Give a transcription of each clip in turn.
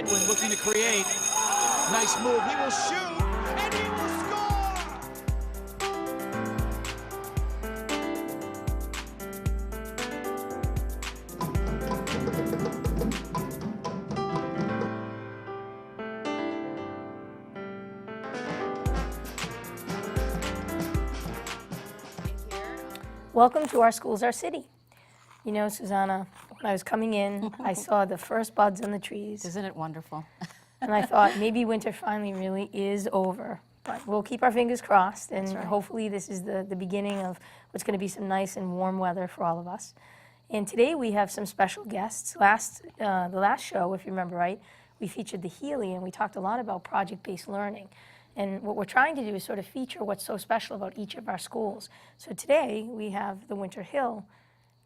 when looking to create. Nice move. He will shoot, and he will score! Welcome to Our Schools, Our City. You know, Susanna, when I was coming in, I saw the first buds on the trees. Isn't it wonderful? And I thought maybe winter finally really is over. But we'll keep our fingers crossed, and hopefully this is the beginning of what's going to be some nice and warm weather for all of us. And today we have some special guests. The last show, if you remember right, we featured the Healy, and we talked a lot about project-based learning. And what we're trying to do is sort of feature what's so special about each of our schools. So today we have the Winter Hill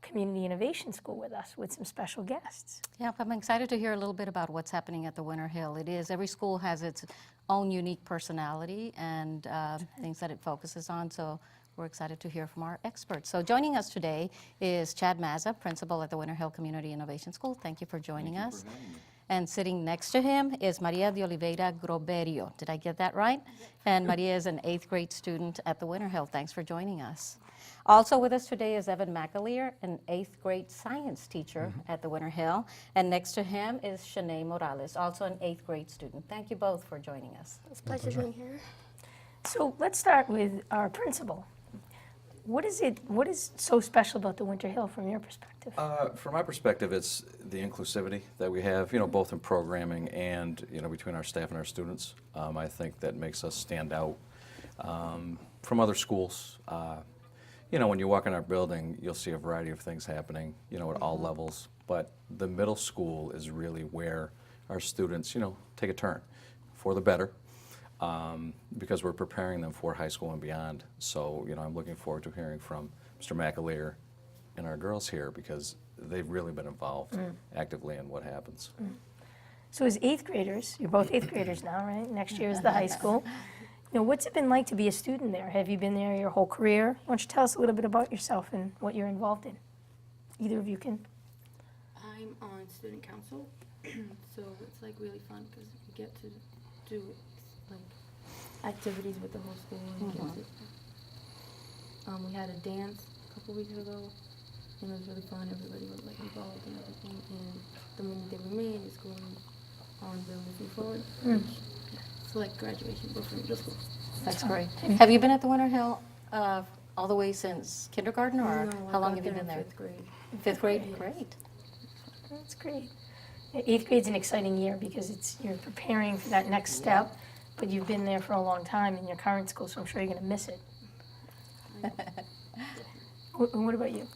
Community Innovation School with us with some special guests. Yeah, I'm excited to hear a little bit about what's happening at the Winter Hill. Every school has its own unique personality and things that it focuses on, so we're excited to hear from our experts. So joining us today is Chad Mazza, principal at the Winter Hill Community Innovation School. Thank you for joining us. And sitting next to him is Maria de Oliveira Groberio. Did I get that right? And Maria is an 8th grade student at the Winter Hill. Thanks for joining us. Also with us today is Evan McAleer, an 8th grade science teacher at the Winter Hill. And next to him is Shanae Morales, also an 8th grade student. Thank you both for joining us. It's a pleasure being here. So let's start with our principal. What is so special about the Winter Hill from your perspective? From my perspective, it's the inclusivity that we have, both in programming and, between our staff and our students. I think that makes us stand out from other schools. When you walk in our building, you'll see a variety of things happening, at all levels. But the middle school is really where our students, take a turn for the better. Because we're preparing them for high school and beyond. So, I'm looking forward to hearing from Mr. McAleer and our girls here because they've really been involved actively in what happens. So as 8th graders, you're both 8th graders now, right? Next year is the high school. What's it been like to be a student there? Have you been there your whole career? Why don't you tell us a little bit about yourself and what you're involved in? Either of you can. I'm on student council, so it's like really fun because we get to do like activities with the whole school and kids. We had a dance a couple weeks ago, and it was really fun. Everybody was like involved and everything, and the movement that we made is going on the moving forward. It's like graduation, but for middle school. That's great. Have you been at the Winter Hill all the way since kindergarten, or No, how I long got have you there been in there? 5th grade. 5th grade? Yes. Great. That's great. 8th grade's an exciting year because you're preparing for that next step, but you've been there for a long time in your current school, so I'm sure you're going to miss it. What about you?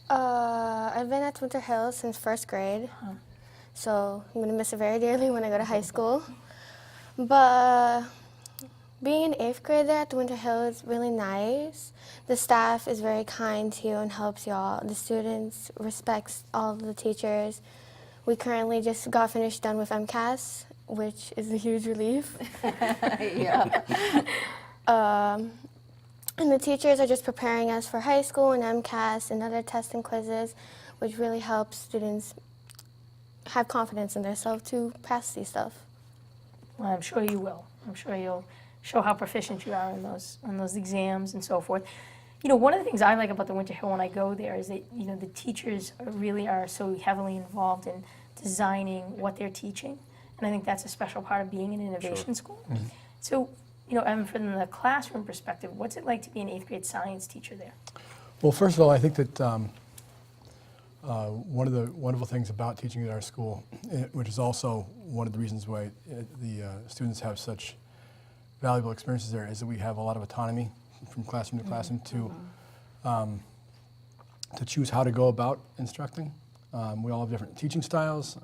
I've been at Winter Hill since 1st grade, so I'm going to miss it very dearly when I go to high school. But being in 8th grade there at the Winter Hill is really nice. The staff is very kind to you and helps you all. The students respects all of the teachers. We currently just got finished done with MCAS, which is a huge relief. Yeah. And the teachers are just preparing us for high school and MCAS and other tests and quizzes, which really helps students have confidence in themselves to pass these stuff. Well, I'm sure you will. I'm sure you'll show how proficient you are in those exams and so forth. One of the things I like about the Winter Hill when I go there is that, the teachers really are so heavily involved in designing what they're teaching. And I think that's a special part of being an innovation school. So, Evan, from the classroom perspective, what's it like to be an 8th grade science teacher there? Well, first of all, I think that one of the wonderful things about teaching at our school, which is also one of the reasons why the students have such valuable experiences there, is that we have a lot of autonomy from classroom to classroom to choose how to go about instructing. We all have different teaching styles.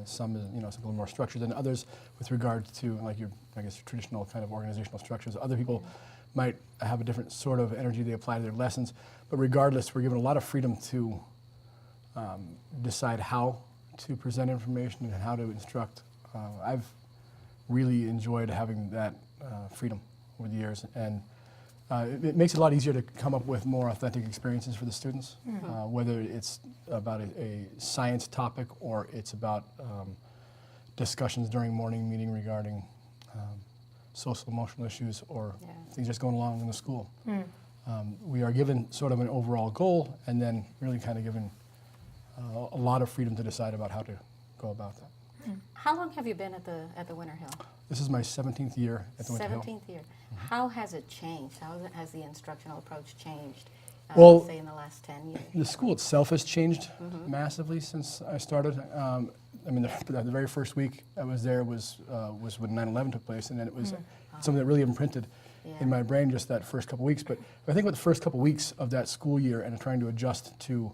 Some is, some a little more structured than others with regard to like your traditional kind of organizational structures. Other people might have a different sort of energy they apply to their lessons. But regardless, we're given a lot of freedom to decide how to present information and how to instruct. I've really enjoyed having that freedom over the years, and it makes it a lot easier to come up with more authentic experiences for the students, whether it's about a science topic or it's about discussions during morning meeting regarding social emotional issues or things just going along in the school. We are given sort of an overall goal and then really kind of given a lot of freedom to decide about how to go about that. How long have you been at the Winter Hill? This is my 17th year at the Winter Hill. 17th year. How has it changed? Has the instructional approach changed, Well, say, in the last 10 years? The school itself has changed massively since I started. I mean, the very first week I was there was when 9/11 took place, and then it was something that really imprinted in my brain just that first couple weeks. But I think about the first couple weeks of that school year and trying to adjust to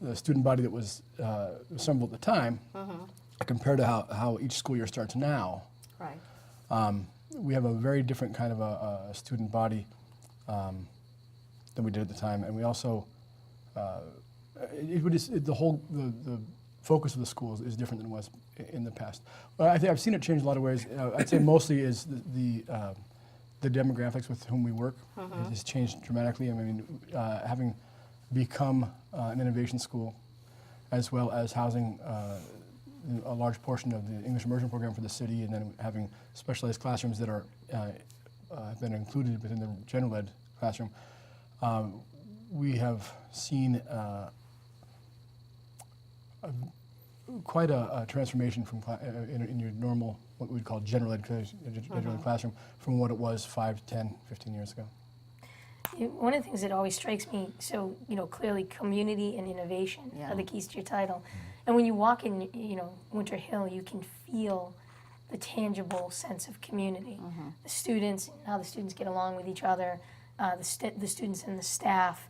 the student body that was assembled at the time, compared to how each school year starts now. Right. We have a very different kind of a student body than we did at the time, and we also the focus of the schools is different than it was in the past. Well, I think I've seen it change in a lot of ways. I'd say mostly is the demographics with whom we work has changed dramatically. I mean, having become an innovation school, as well as housing a large portion of the English immersion program for the city, and then having specialized classrooms that are have been included within the general ed classroom. We have seen quite a transformation from in your normal, what we'd call general ed classroom, from what it was 5, 10, 15 years ago. One of the things that always strikes me, so, clearly community and innovation are the keys to your title. And when you walk in, Winter Hill, you can feel the tangible sense of community. The students, how the students get along with each other, the students and the staff,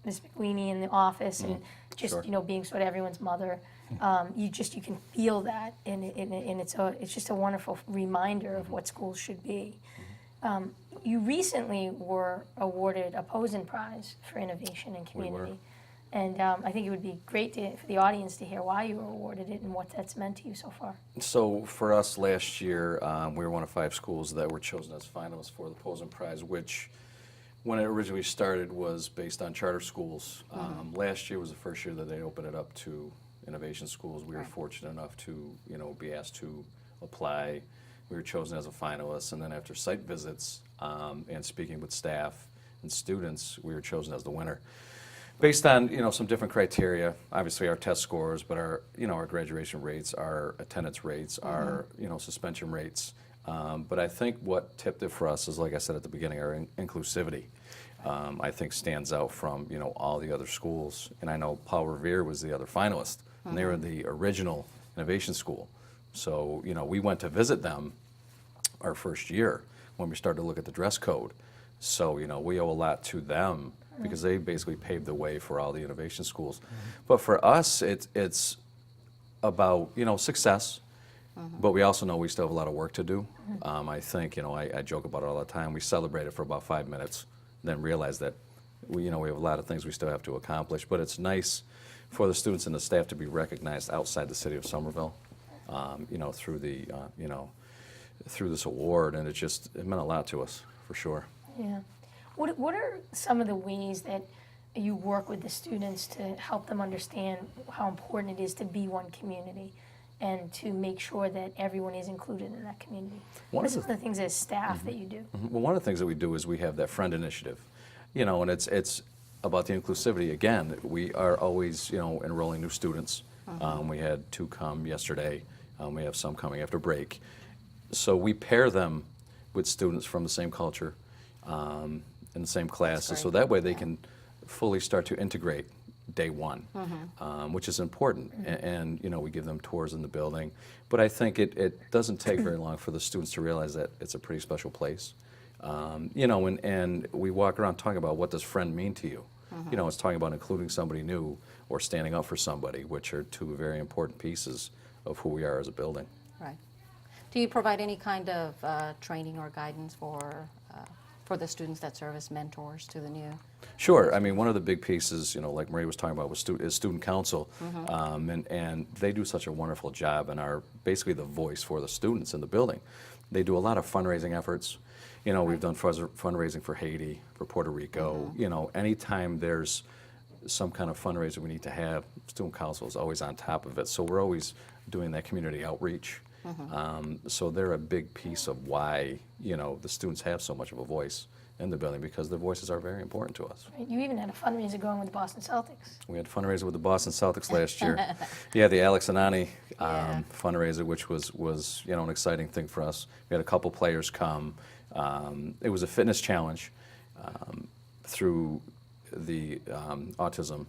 Ms. McWeeny in the office, and just, being sort of everyone's mother. You can feel that, and it's just a wonderful reminder of what schools should be. You recently were awarded a Posen Prize for Innovation and Community. We were. And I think it would be great for the audience to hear why you were awarded it and what that's meant to you so far. So for us last year, we were one of 5 schools that were chosen as finalists for the Posen Prize, which when it originally started was based on charter schools. Last year was the first year that they opened it up to innovation schools. We were fortunate enough to be asked to apply. We were chosen as a finalist, and then after site visits and speaking with staff and students, we were chosen as the winner. Based on some different criteria, obviously our test scores, but our our graduation rates, our attendance rates, our suspension rates. But I think what tipped it for us is, like I said at the beginning, our inclusivity. I think stands out from all the other schools. And I know Paul Revere was the other finalist, and they were the original innovation school. So we went to visit them our first year when we started to look at the dress code. So we owe a lot to them, because they basically paved the way for all the innovation schools. But for us, it's about success, but we also know we still have a lot of work to do. I think I joke about it all the time. We celebrate it for about 5 minutes, then realize that we have a lot of things we still have to accomplish. But it's nice for the students and the staff to be recognized outside the city of Somerville, through the through this award, and it meant a lot to us for sure. Yeah. What are some of the ways that you work with the students to help them understand how important it is to be one community and to make sure that everyone is included in that community? What are some of the things as staff that you do? Well, one of the things that we do is we have that friend initiative, and it's about the inclusivity. Again, we are always, enrolling new students. We had 2 come yesterday. We have some coming after break. So we pair them with students from the same culture, in the same classes, so that way they can fully start to integrate day one, which is important. And we give them tours in the building. But I think it doesn't take very long for the students to realize that it's a pretty special place. And we walk around talking about, what does friend mean to you? It's talking about including somebody new or standing up for somebody, which are 2 very important pieces of who we are as a building. Right. Do you provide any kind of training or guidance for the students that serve as mentors to the new? Sure. I mean, one of the big pieces, like Marie was talking about, is student council, and they do such a wonderful job and are basically the voice for the students in the building. They do a lot of fundraising efforts. We've done fundraising for Haiti, for Puerto Rico. Anytime there's some kind of fundraiser we need to have, student council is always on top of it. So we're always doing that community outreach. So they're a big piece of why, you know, the students have so much of a voice in the building, because their voices are very important to us. Right, you even had a fundraiser going with the Boston Celtics. We had a fundraiser with the Boston Celtics last year. Yeah, the Alex Anani Yeah. fundraiser, which was you know, an exciting thing for us. We had a couple players come. It was a fitness challenge through the Autism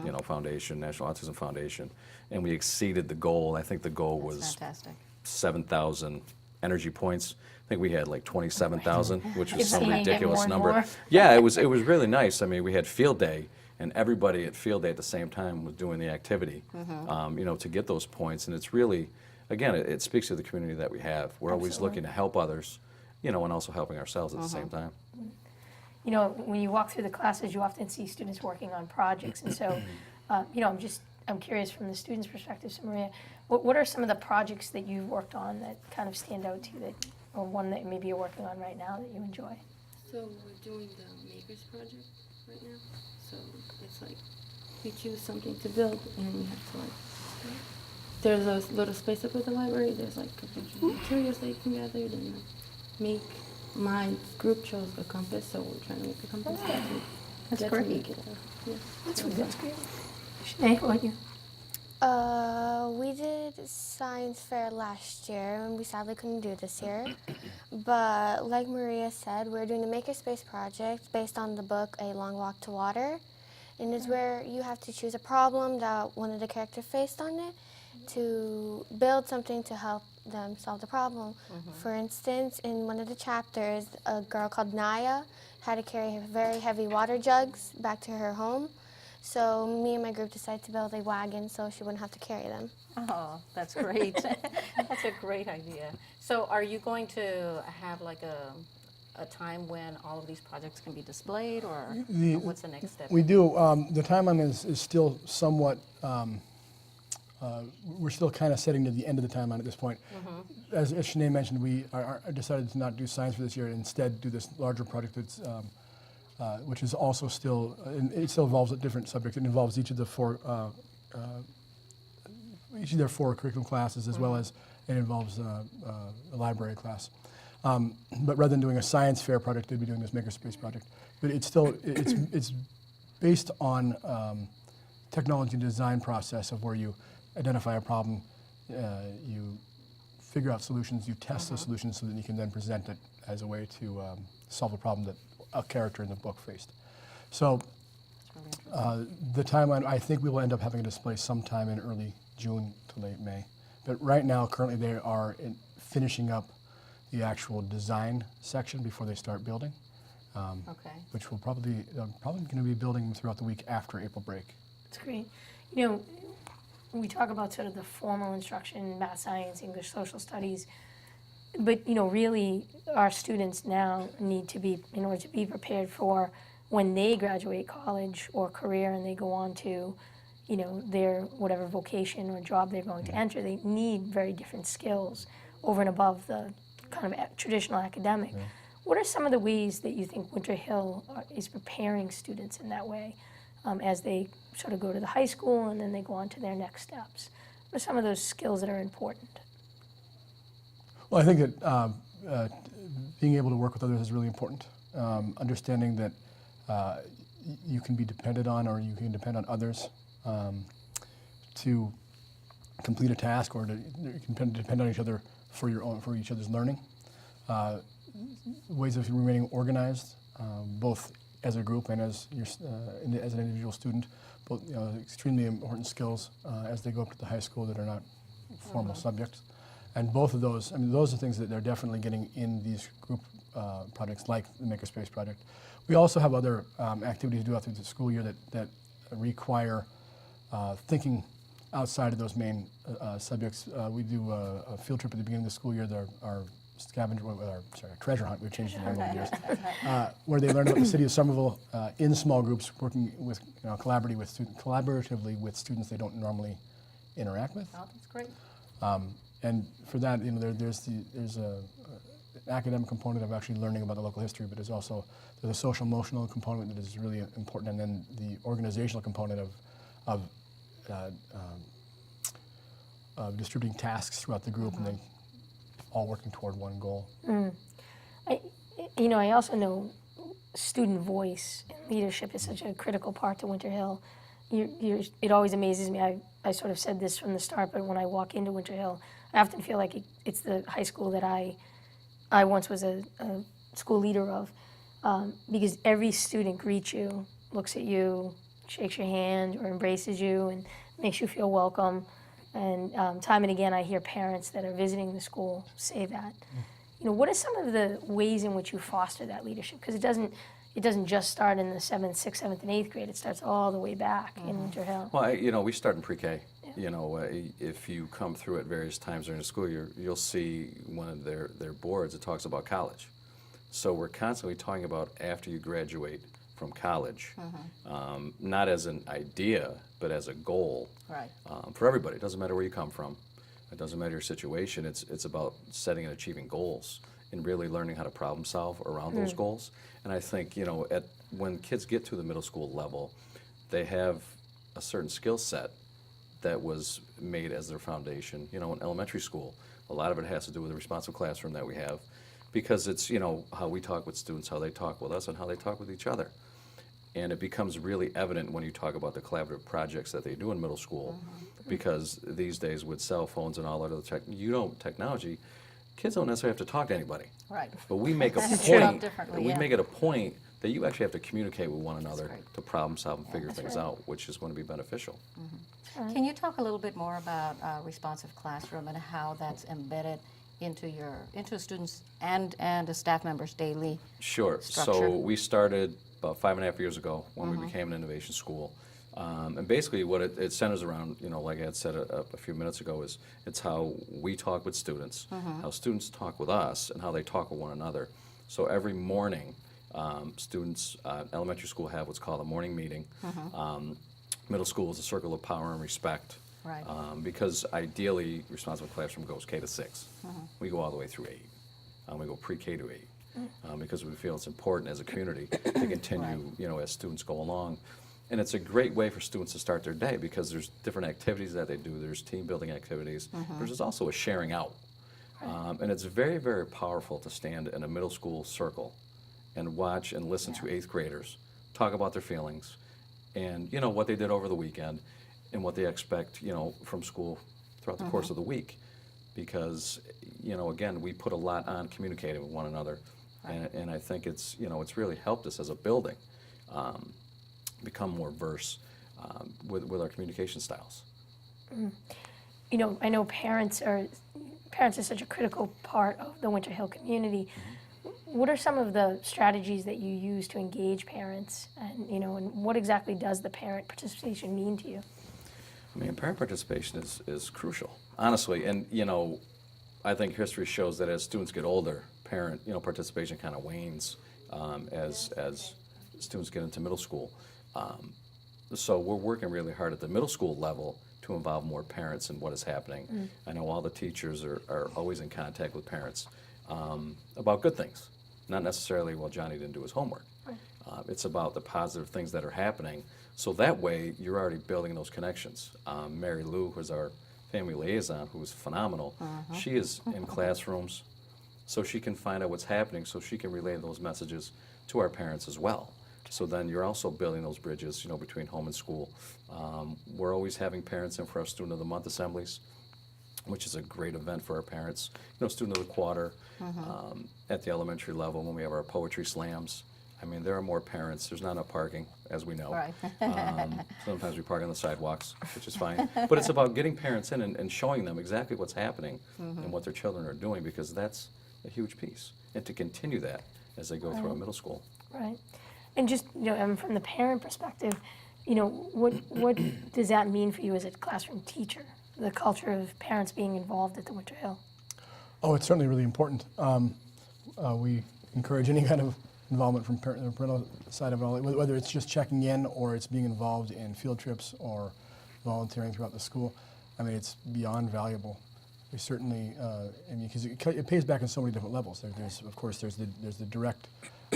you know, Foundation, National Autism Foundation, and we exceeded the goal. I think the goal That's was fantastic. 7,000 energy points. I think we had like 27,000, which was Keep some seeing it get ridiculous more and number. more. Yeah, it was really nice. I mean, we had field day, and everybody at field day at the same time was doing the activity, you know, to get those points. And it's really, again, it speaks to the community that we have. We're always Absolutely. looking to help others, you know, and also helping ourselves at the same time. You know, when you walk through the classes, you often see students working on projects, and so, you know, I'm curious from the students' perspective. So, Maria, what are some of the projects that you've worked on that kind of stand out to you, that, or one that maybe you're working on right now that you enjoy? So we're doing the Makers project right now. So it's like we choose something to build, and we have to like. There's a little space up at the library. There's like a bunch of materials that you can gather, and make. My group chose a compass, so we're trying to make a compass. That's Get great. To make it yeah. That's great. Sinead, what about you? We did science fair last year, and we sadly couldn't do it this year. But like Maria said, we're doing the Makerspace project based on the book A Long Walk to Water, and it's where you have to choose a problem that one of the characters faced on it to build something to help them solve the problem. For instance, in one of the chapters, a girl called Naya had to carry very heavy water jugs back to her home. So me and my group decided to build a wagon so she wouldn't have to carry them. Oh, that's great. That's a great idea. So are you going to have like a time when all of these projects can be displayed, or what's the next step? We do. The timeline is still somewhat, we're still kind of setting to the end of the timeline at this point. As Sinead mentioned, we are decided to not do science for this year and instead do this larger project that's, which is also still, it still involves a different subject. It involves each of their four curriculum classes, as well as it involves a library class. But rather than doing a science fair project, they'd be doing this Makerspace project. But it's still, it's based on technology and design process of where you identify a problem, you figure out solutions, you test those solutions so that you can then present it as a way to solve a problem that a character in the book faced. So the timeline, I think we will end up having a display sometime in early June to late May. But right now, currently, they are finishing up the actual design section before they start building, Okay. which will probably going to be building throughout the week after April break. That's great. You know, we talk about sort of the formal instruction, math, science, English, social studies, but, you know, really our students now need to be, in order to be prepared for when they graduate college or career and they go on to, you know, their whatever vocation or job they're going to enter, they need very different skills over and above the kind of traditional academic. What are some of the ways that you think Winter Hill is preparing students in that way as they sort of go to the high school and then they go on to their next steps? What are some of those skills that are important? Well, I think that being able to work with others is really important. Understanding that you can be depended on, or you can depend on others to complete a task, or to you can depend on each other for each other's learning. Ways of remaining organized, both as a group and as as an individual student. Both, you know, extremely important skills as they go up to the high school that are not formal subjects. And both of those, I mean, those are things that they're definitely getting in these group projects like the Makerspace project. We also have other activities to do through the school year that require thinking outside of those main subjects. We do a field trip at the beginning of the school year, our treasure hunt, we've changed the name over the years, where they learn about the city of Somerville in small groups, working with, you know, collaboratively with students they don't normally interact with. Oh, that's great. And for that, you know, there's academic component of actually learning about the local history, but there's a social emotional component that is really important, and then the organizational component of distributing tasks throughout the group and then all working toward one goal. I also know student voice and leadership is such a critical part to Winter Hill. It always amazes me. I sort of said this from the start, but when I walk into Winter Hill, I often feel like it's the high school that I once was a school leader of, because every student greets you, looks at you, shakes your hand, or embraces you, and makes you feel welcome. And time and again, I hear parents that are visiting the school say that. What are some of the ways in which you foster that leadership? Because it doesn't just start in the 7th, 6th, 7th, and 8th grade. It starts all the way back in Winter Hill. Well, we start in pre-K. If you come through at various times during the school year, you'll see one of their boards that talks about college. So we're constantly talking about after you graduate from college, not as an idea, but as a goal for everybody. It doesn't matter where you come from. It doesn't matter your situation. It's about setting and achieving goals and really learning how to problem solve around those goals. And I think, when kids get to the middle school level, they have a certain skill set that was made as their foundation. In elementary school, a lot of it has to do with the responsive classroom that we have, because it's, how we talk with students, how they talk with us, and how they talk with each other. And it becomes really evident when you talk about the collaborative projects that they do in middle school, because these days with cell phones and all that other technology, kids don't necessarily have to talk to anybody. Right. But we make a That's point, differently, we yeah. make it a point that you actually have to communicate with one another great. to problem solve and figure things out, which is going to be beneficial. Can you talk a little bit more about responsive classroom and how that's embedded into students and a staff member's daily Sure. structure? So we started about 5.5 years ago when we became an innovation school. And basically what it centers around, like I had said a few minutes ago, is it's how we talk with students, how students talk with us, and how they talk with one another. So every morning, students, elementary school have what's called a morning meeting. Middle school is a circle of power and respect. Right. Because ideally, responsible classroom goes K to 6. We go all the way through 8. We go pre-K to 8. Because we feel it's important as a community to continue, as students go along. And it's a great way for students to start their day, because there's different activities that they do. There's team building activities. There's also a sharing out. And it's very, very powerful to stand in a middle school circle and watch and listen to 8th graders talk about their feelings and, what they did over the weekend and what they expect, from school throughout the course of the week. Because, again, we put a lot on communicating with one another. And I think it's, it's really helped us as a building become more versed with our communication styles. I know parents are such a critical part of the Winter Hill community. What are some of the strategies that you use to engage parents, and and what exactly does the parent participation mean to you? I mean, parent participation is crucial, honestly. And I think history shows that as students get older, parent participation kind of wanes as students get into middle school. So we're working really hard at the middle school level to involve more parents in what is happening. I know all the teachers are always in contact with parents about good things, not necessarily, well, Johnny didn't do his homework. It's about the positive things that are happening. So that way, you're already building those connections. Mary Lou, who's our family liaison, who is phenomenal, she is in classrooms, so she can find out what's happening, so she can relay those messages to our parents as well. So then you're also building those bridges, between home and school. We're always having parents in for our Student of the Month assemblies, which is a great event for our parents. Student of the Quarter at the elementary level when we have our poetry slams. I mean, there are more parents. There's not enough parking, as we know. Right. Sometimes we park on the sidewalks, which is fine. But it's about getting parents in and showing them exactly what's happening and what their children are doing, because that's a huge piece. And to continue that as they go through middle school. Right. And just, from the parent perspective, what does that mean for you as a classroom teacher, the culture of parents being involved at the Winter Hill? Oh, it's certainly really important. We encourage any kind of involvement from the parental side of it all, whether it's just checking in or it's being involved in field trips or volunteering throughout the school. I mean, it's beyond valuable. we certainly, I mean, because it pays back on so many different levels. There's of course, there's the direct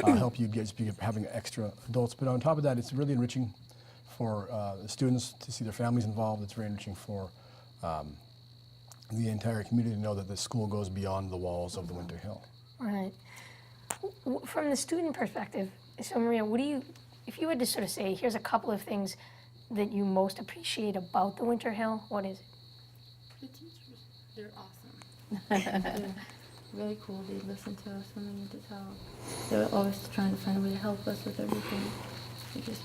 help you get just having extra adults, but on top of that, it's really enriching for the students to see their families involved. It's very enriching for the entire community to know that the school goes beyond the walls of the Winter Hill. Right. From the student perspective, so Maria, what do you, if you had to sort of say, here's a couple of things that you most appreciate about the Winter Hill, what is it? The teachers, they're awesome. They're really cool. They listen to us when we need to talk. They're always trying to find a way to help us with everything. They just,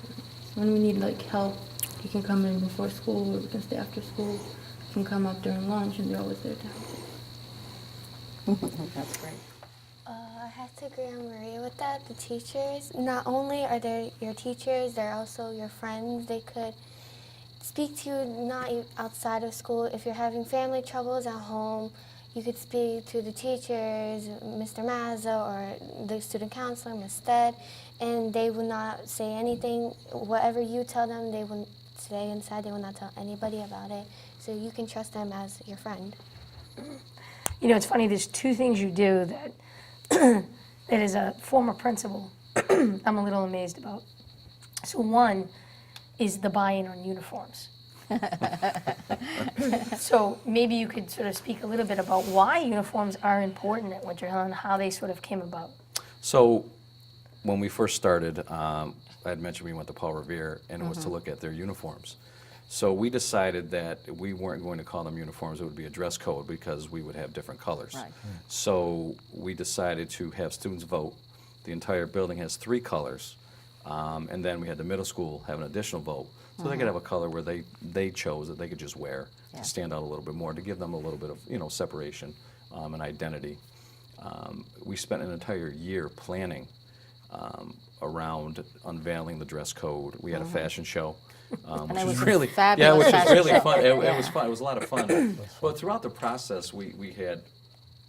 when we need like help, you can come in before school or we can stay after school. You can come up during lunch and they're always there to help us. That's great. I have to agree on Maria with that. The teachers, not only are they your teachers, they're also your friends. They could speak to you not outside of school. If you're having family troubles at home, you could speak to the teachers, Mr. Mazza, or the student counselor, Ms. Stead, and they will not say anything. Whatever you tell them, they will stay inside. They will not tell anybody about it. So you can trust them as your friend. You know, it's funny, there's two things you do that, that as a former principal, I'm a little amazed about. So one is the buy-in on uniforms. So maybe you could sort of speak a little bit about why uniforms are important at Winter Hill and how they sort of came about. So when we first started, I had mentioned we went to Paul Revere, and it was to look at their uniforms. So we decided that we weren't going to call them uniforms, it would be a dress code because we would have different colors. Right. So we decided to have students vote. The entire building has 3 colors. And then we had the middle school have an additional vote. So they could have a color where they chose that they could just wear to stand out a little bit more, to give them a little bit of, you know, separation and identity. We spent an entire year planning around unveiling the dress code. We had a fashion show. Which it was a really, fabulous which was fashion really show. fun. It was fun. It was a lot of fun. But throughout the process, we had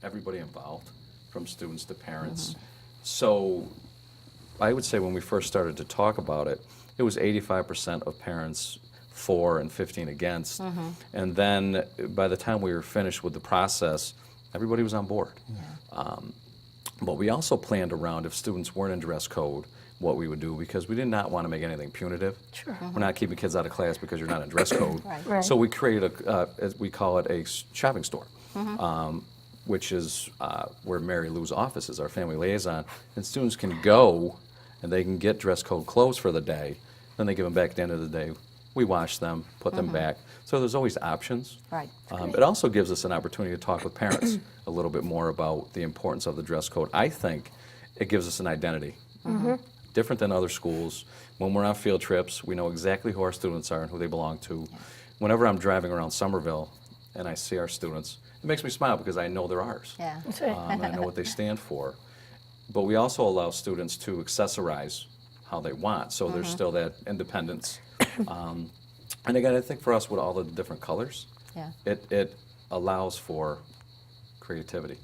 everybody involved, from students to parents. So I would say when we first started to talk about it, it was 85% of parents for and 15 against. And then by the time we were finished with the process, everybody was on board. But we also planned around if students weren't in dress code, what we would do, because we did not want to make anything punitive. Sure. We're not keeping kids out of class because you're not in dress code. Right. So we created as we call it, a shopping store, which is where Mary Lou's office is, our family liaison. And students can go and they can get dress code clothes for the day. Then they give them back at the end of the day. We wash them, put them back. So there's always options. Right. It also gives us an opportunity to talk with parents a little bit more about the importance of the dress code. I think it gives us an identity. Different than other schools. When we're on field trips, we know exactly who our students are and who they belong to. Whenever I'm driving around Somerville and I see our students, it makes me smile because I know they're ours. Yeah. That's right. And I know what they stand for. But we also allow students to accessorize how they want, so there's still that independence. And again, I think for us with all the different colors, Yeah. it allows for creativity.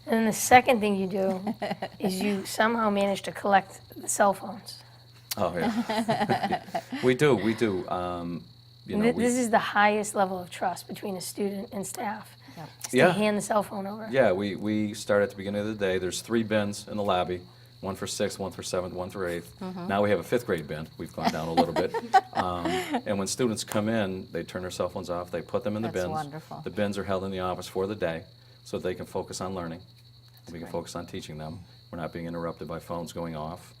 And then the second thing you do is you somehow manage to collect the cell phones. Oh, yeah. We do. You know, This is the highest level of trust between a student and staff. Yep. Is to Yeah. hand the cell phone over. Yeah, we start at the beginning of the day. There's 3 bins in the lobby, one for 6th, one for 7th, one for 8th. Now we have a 5th grade bin. We've gone down a little bit. And when students come in, they turn their cell phones off. They put them in the That's bins. wonderful. The bins are held in the office for the day so they can focus on learning. We can focus on teaching them. We're not being interrupted by phones going off.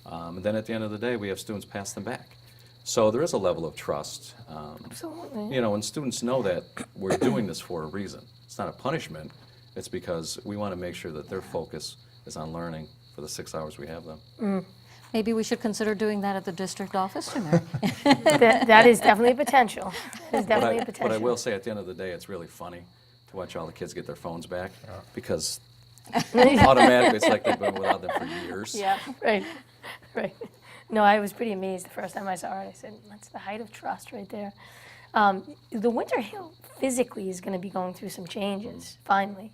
And then at the end of the day, we have students pass them back. So there is a level of trust. Absolutely. You know, and students know that we're doing this for a reason. It's not a punishment. It's because we want to make sure that their focus is on learning for the 6 hours we have them. Maybe we should consider doing that at the district office, too, Mary. That is definitely a potential. That is definitely a But potential. I will say, at the end of the day, it's really funny to watch all the kids get their phones back because automatically it's like they've been without them for years. Yeah. Right, right. No, I was pretty amazed the first time I saw it. I said, that's the height of trust right there. The Winter Hill physically is going to be going through some changes, finally.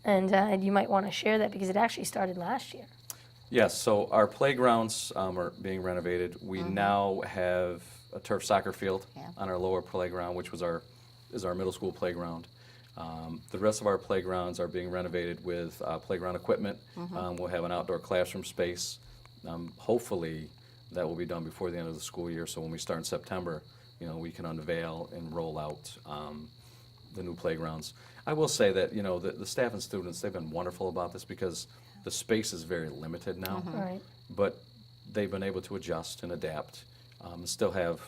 And you might want to share that because it actually started last year. Yes, so our playgrounds are being renovated. We now have a turf soccer field Yeah. on our lower playground, which is our middle school playground. The rest of our playgrounds are being renovated with playground equipment. We'll have an outdoor classroom space. Hopefully, that will be done before the end of the school year, so when we start in September, we can unveil and roll out the new playgrounds. I will say that, the staff and students, they've been wonderful about this because the space is very limited now. Right. But they've been able to adjust and adapt, and still have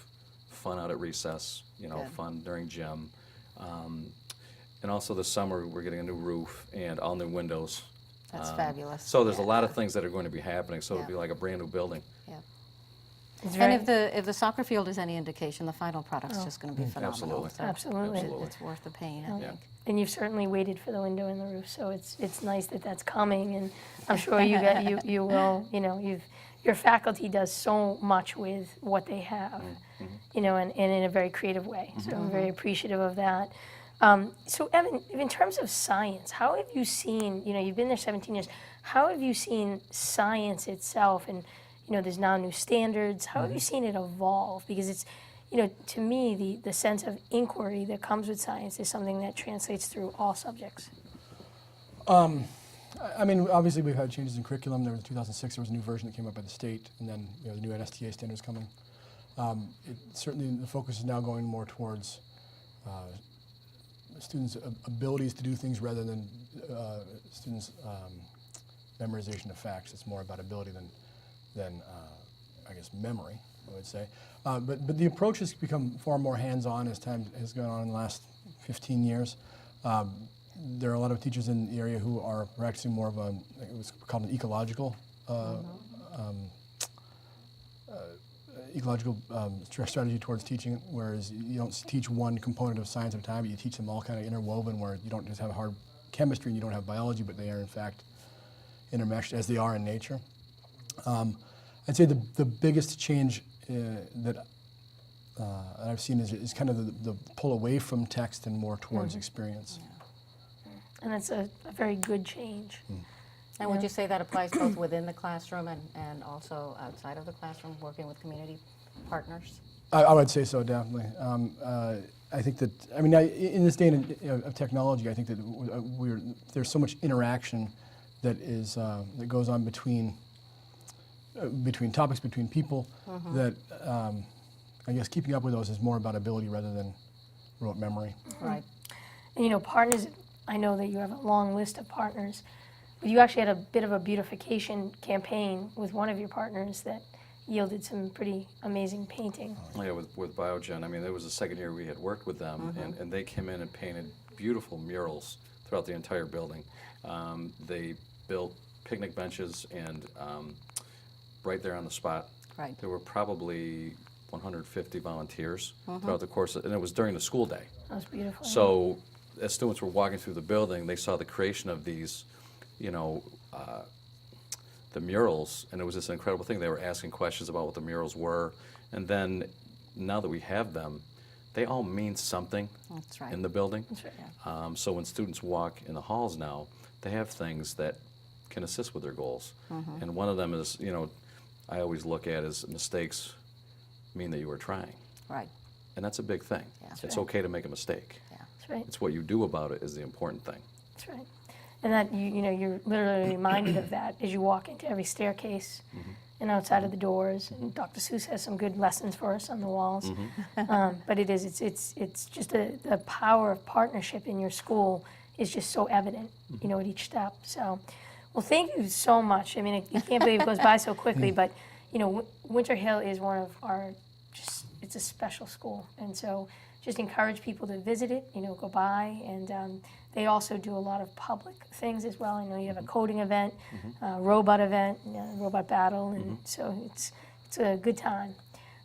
fun out at recess, Good. fun during gym. And also this summer, we're getting a new roof and all new windows. That's fabulous. So there's a Yeah. lot of things that are going to be happening, so Yeah. it'll be like a brand new building. Yeah. It's And very, if the soccer field is any indication, the final product's just going to be phenomenal. Absolutely. So Absolutely. It's worth the pain, I Yeah. think. and you've certainly waited for the window in the roof, so it's nice that that's coming, and I'm sure you will, your faculty does so much with what they have, and in a very creative way, so I'm very appreciative of that. So Evan, in terms of science, how have you seen, you've been there 17 years, how have you seen science itself, and there's now new standards, how have you seen it evolve? Because it's, to me, the sense of inquiry that comes with science is something that translates through all subjects. I mean, obviously we've had changes in curriculum. There was 2006, there was a new version that came up by the state, and then the new NSTA standards coming. Certainly the focus is now going more towards students' abilities to do things rather than students' memorization of facts. It's more about ability than I guess, memory, I would say. But the approach has become far more hands-on as time has gone on in the last 15 years. There are a lot of teachers in the area who are practicing more of it was called an ecological strategy towards teaching, whereas you don't teach one component of science at a time, but you teach them all kind of interwoven, where you don't just have hard chemistry and you don't have biology, but they are in fact intermeshed as they are in nature. I'd say the biggest change that I've seen is kind of the pull away from text and more towards experience. And it's a very good change. And would you say that applies both within the classroom and also outside of the classroom, working with community partners? I would say so, definitely. I think that, in this day of technology, I think that there's so much interaction that goes on between topics, between people, that I guess keeping up with those is more about ability rather than rote memory. Right. And partners, I know that you have a long list of partners, but you actually had a bit of a beautification campaign with one of your partners that yielded some pretty amazing painting. Yeah, with Biogen. It was the second year we had worked with them, and they came in and painted beautiful murals throughout the entire building. They built picnic benches and right there on the spot. Right. There were probably 150 volunteers throughout the course, and it was during the school day. That was beautiful. So as students were walking through the building, they saw the creation of these, the murals, and it was just an incredible thing. They were asking questions about what the murals were, and then now that we have them, they all mean something That's right. in the building. That's right. So when students walk in the halls now, they have things that can assist with their goals. And one of them is, I always look at as mistakes mean that you were trying. Right. And that's a big thing. Yeah. It's okay to make a mistake. Yeah. That's right. It's what you do about it is the important thing. That's right. And that you're literally reminded of that as you walk into every staircase and outside of the doors. And Dr. Seuss has some good lessons for us on the walls. But it's just the power of partnership in your school is just so evident, at each step. So, well, thank you so much. You can't believe it goes by so quickly, but Winter Hill is one of our it's a special school, and so just encourage people to visit it. Go by, and they also do a lot of public things as well. I know you have a coding event, robot event, robot battle, and so it's a good time.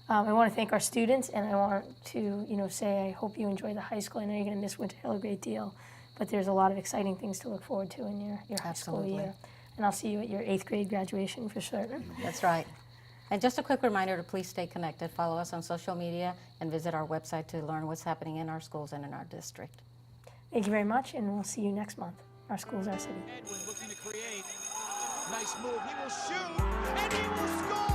I want to thank our students, and I want to say I hope you enjoy the high school. I know you're going to miss Winter Hill a great deal, but there's a lot of exciting things to look forward to in your high school Absolutely. year. And I'll see you at your 8th grade graduation for certain. That's right. And just a quick reminder to please stay connected. Follow us on social media and visit our website to learn what's happening in our schools and in our district. Thank you very much, and we'll see you next month. Our schools, our city. Edwin looking to create. Nice move. He will shoot, and he will score!